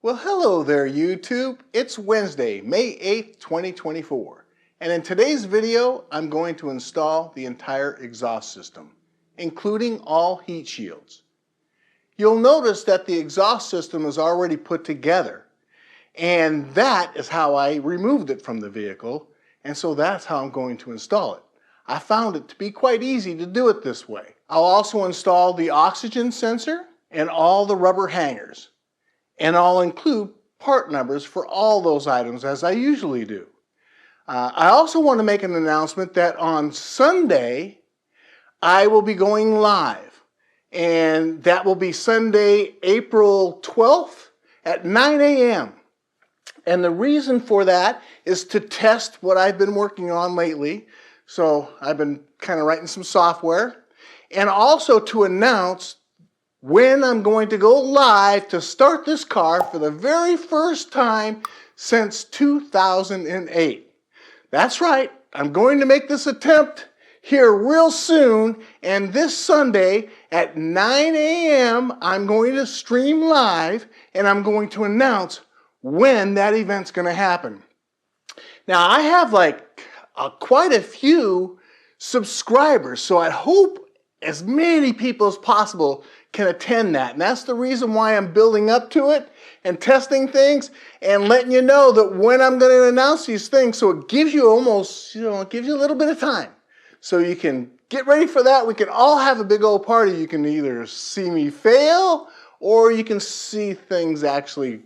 Well, hello there, YouTube. It's Wednesday, May 8th, 2024. And in today's video, I'm going to install the entire exhaust system, including all heat shields. You'll notice that the exhaust system is already put together, and that is how I removed it from the vehicle, and so that's how I'm going to install it. I found it to be quite easy to do it this way. I'll also install the oxygen sensor and all the rubber hangers. And I'll include part numbers for all those items as I usually do. I also want to make an announcement that on Sunday, I will be going live. And that will be Sunday, April 12th at 9 a.m. And the reason for that is to test what I've been working on lately. So I've been kind of writing some software. And also to announce when I'm going to go live to start this car for the very first time since 2008. That's right, I'm going to make this attempt here real soon, and this Sunday at 9 a.m. I'm going to stream live and I'm going to announce when that event's going to happen. Now I have quite a few subscribers, so I hope as many people as possible can attend that. And that's the reason why I'm building up to it and testing things and letting you know that when I'm going to announce these things, so it gives you almost, it gives you a little bit of time. So you can get ready for that. We can all have a big old party. You can either see me fail or you can see things actually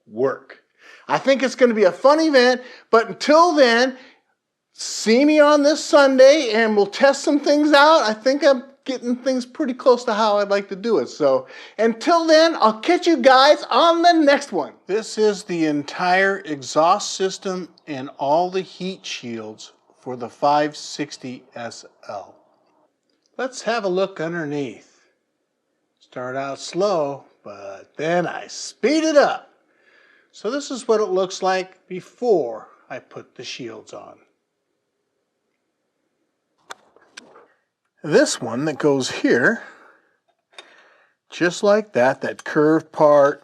work. I think it's going to be a fun event, but until then, see me on this Sunday and we'll test some things out. I think I'm getting things pretty close to how I'd like to do it. So until then, I'll catch you guys on the next one. This is the entire exhaust system and all the heat shields for the 560 SL. Let's have a look underneath. Start out slow, but then I speed it up. So this is what it looks like before I put the shields on. This one that goes here, just like that, that curved part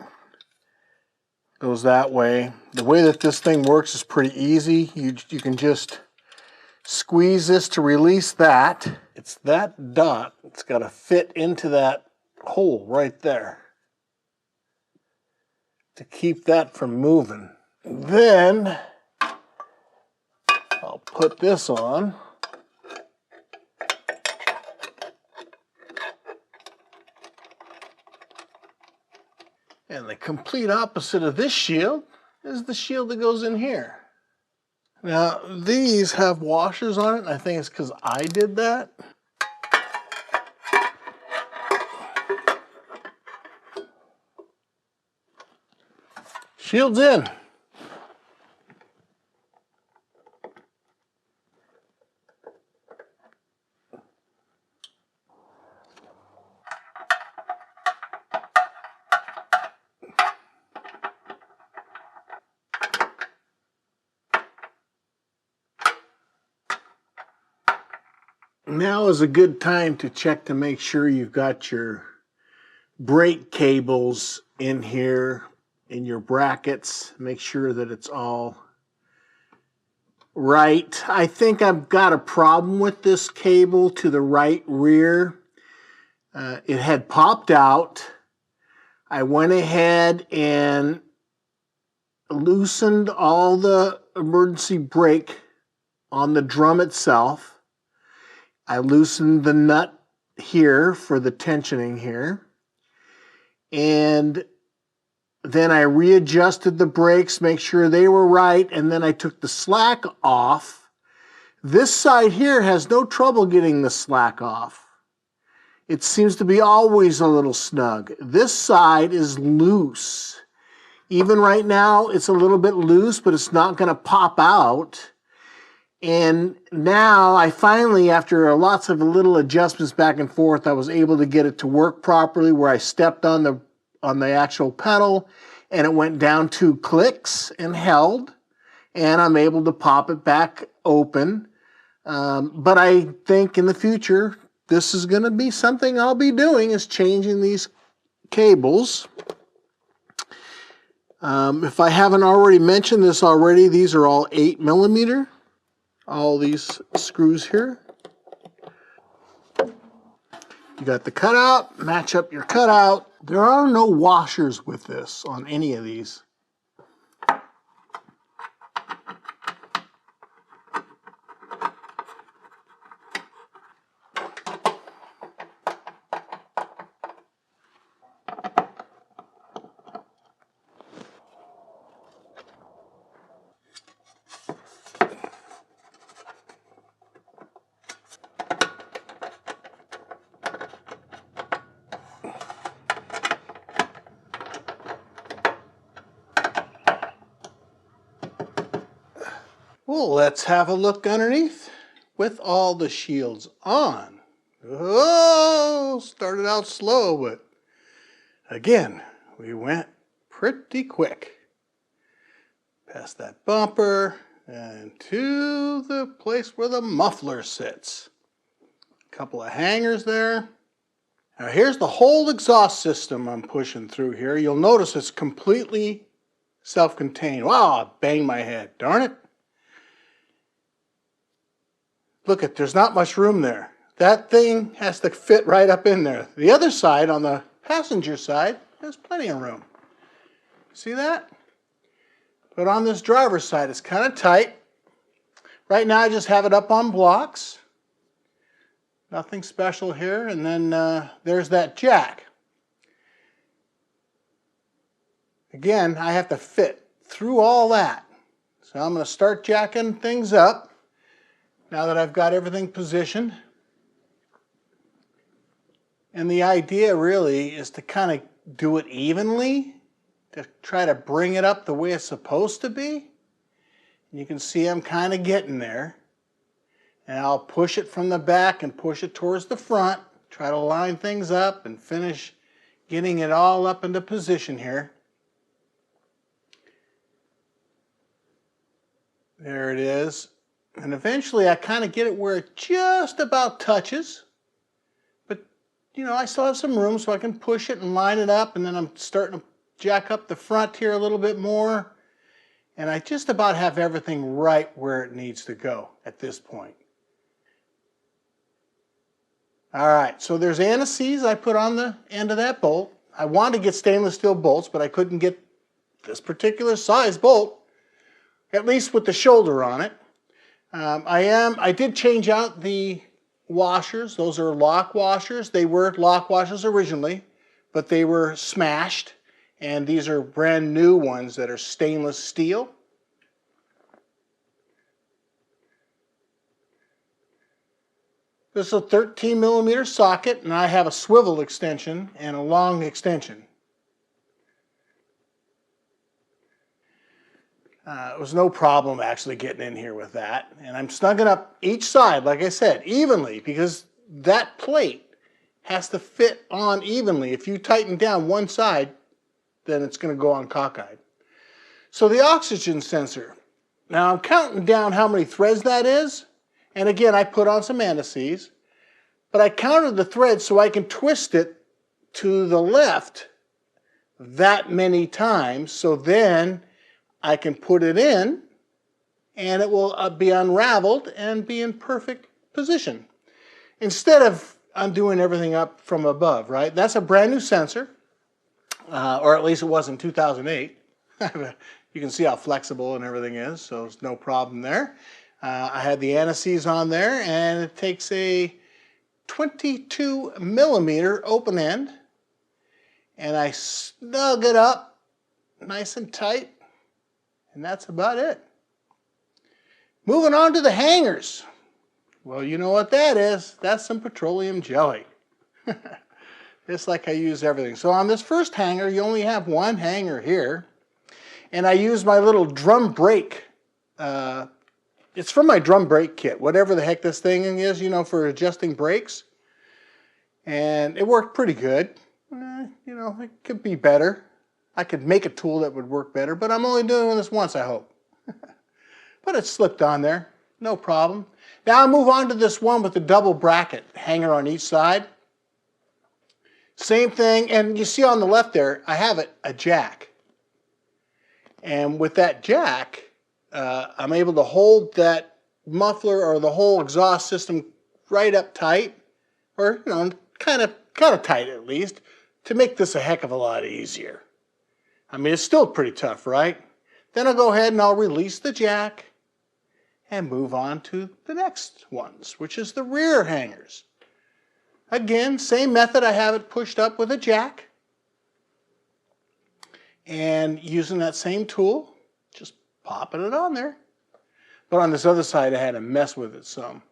goes that way. The way that this thing works is pretty easy. You can just squeeze this to release that. It's that dot. It's got to fit into that hole right there to keep that from moving. Then I'll put this on. And the complete opposite of this shield is the shield that goes in here. Now, these have washers on it, and I think it's because I did that. Shield's in. Now is a good time to check to make sure you've got your brake cables in here, in your brackets. Make sure that it's all right. I think I've got a problem with this cable to the right rear. It had popped out. I went ahead and loosened all the emergency brake on the drum itself. I loosened the nut here for the tensioning here. And then I readjusted the brakes, make sure they were right, and then I took the slack off. This side here has no trouble getting the slack off. It seems to be always a little snug. This side is loose. Even right now, it's a little bit loose, but it's not going to pop out. And now I finally, after lots of little adjustments back and forth, I was able to get it to work properly where I stepped on the actual pedal and it went down 2 clicks and held, and I'm able to pop it back open. But I think in the future, this is going to be something I'll be doing, is changing these cables. If I haven't already mentioned this already, these are all 8mm. All these screws here. You got the cutout, match up your cutout. There are no washers with this on any of these. Well, let's have a look underneath with all the shields on. Oh, started out slow, but again, we went pretty quick. Past that bumper and to the place where the muffler sits. A couple of hangers there. Now here's the whole exhaust system I'm pushing through here. You'll notice it's completely self-contained. Wow, I banged my head, darn it. Look at, there's not much room there. That thing has to fit right up in there. The other side, on the passenger side, there's plenty of room. See that? But on this driver's side, it's kind of tight. Right now, I just have it up on blocks. Nothing special here. And then there's that jack. Again, I have to fit through all that. So I'm going to start jacking things up. Now that I've got everything positioned. And the idea really is to kind of do it evenly, to try to bring it up the way it's supposed to be. And you can see I'm kind of getting there. And I'll push it from the back and push it towards the front, try to line things up and finish getting it all up into position here. There it is. And eventually I kind of get it where it just about touches. But, you know, I still have some room so I can push it and line it up. And then I'm starting to jack up the front here a little bit more. And I just about have everything right where it needs to go at this point. All right, so there's anti-seize I put on the end of that bolt. I wanted to get stainless steel bolts, but I couldn't get this particular size bolt, at least with the shoulder on it. I did change out the washers. Those are lock washers. They were lock washers originally, but they were smashed. And these are brand new ones that are stainless steel. This is a 13mm socket, and I have a swivel extension and a long extension. It was no problem actually getting in here with that. And I'm snugging up each side, like I said, evenly, because that plate has to fit on evenly. If you tighten down one side, then it's going to go on cockeyed. So the oxygen sensor. Now I'm counting down how many threads that is. And again, I put on some anti-seize. But I counted the threads so I can twist it to the left that many times. So then I can put it in and it will be unraveled and be in perfect position. Instead of undoing everything up from above, right? That's a brand new sensor, or at least it was in 2008. You can see how flexible and everything is, so there's no problem there. I had the anti-seize on there, and it takes a 22mm open end, and I snug it up nice and tight. And that's about it. Moving on to the hangers. Well, you know what that is. That's some petroleum jelly. Just like I use everything. So on this first hanger, you only have one hanger here. And I use my little drum brake. It's from my drum brake kit, whatever the heck this thing is, you know, for adjusting brakes. And it worked pretty good. You know, it could be better. I could make a tool that would work better, but I'm only doing this once, I hope. But it slipped on there, no problem. Now I'll move on to this one with the double bracket hanger on each side. Same thing, and you see on the left there, I have a jack. And with that jack, I'm able to hold that muffler or the whole exhaust system right up tight, or kind of tight at least, to make this a heck of a lot easier. I mean, it's still pretty tough, right? Then I'll go ahead and I'll release the jack and move on to the next ones, which is the rear hangers. Again, same method. I have it pushed up with a jack. And using that same tool, just popping it on there. But on this other side, I had to mess with it some.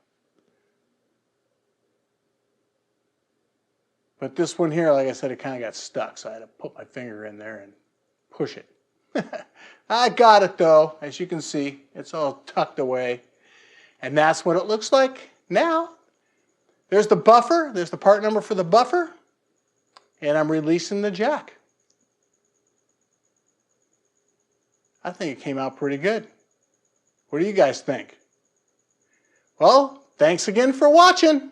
But this one here, like I said, it kind of got stuck, so I had to put my finger in there and push it. I got it though. As you can see, it's all tucked away. And that's what it looks like now. There's the buffer. There's the part number for the buffer. And I'm releasing the jack. I think it came out pretty good. What do you guys think? Well, thanks again for watching.